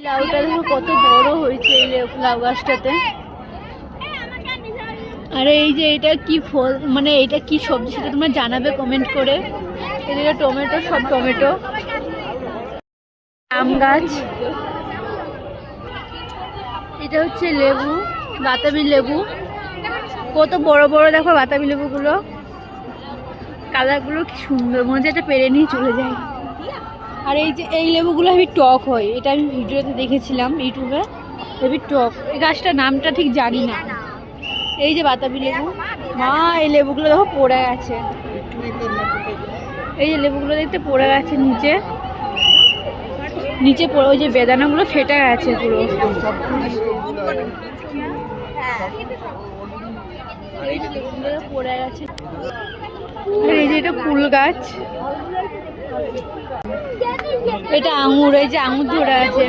লাউটা দেখো কত বড় হয়েছে এই লাউ গাছটাতে। আরে এই যে এটা কি ফল, মানে এটা কি সবজি সেটা তোমরা জানাবে কমেন্ট করে। এদিকে টমেটো, সব টমেটো। আম গাছ, এটা হচ্ছে লেবু, বাতাবি লেবু। কত বড় বড় দেখো বাতাবি লেবুগুলো, কালারগুলো কি সুন্দর, মনে হচ্ছে এটা পেরে নিয়ে চলে যায়। আর এই যে এই লেবুগুলো হেবি টক হয়, এটা আমি ভিডিওতে দেখেছিলাম ইউটিউবে, হেবি টক। এই গাছটার নামটা ঠিক জানি না। এই যে বাতাবি লেবু, মা এই লেবুগুলো দেখো পড়ে গেছে। এই যে লেবুগুলো দেখতে পড়ে গেছে নিচে নিচে পড়ে, ওই যে বেদানাগুলো ফেটে গেছে পুরো। পড়ে গেছে। আর এই যে এটা ফুল গাছ, এটা আঙুর, এই যে আঙুর ধরে আছে।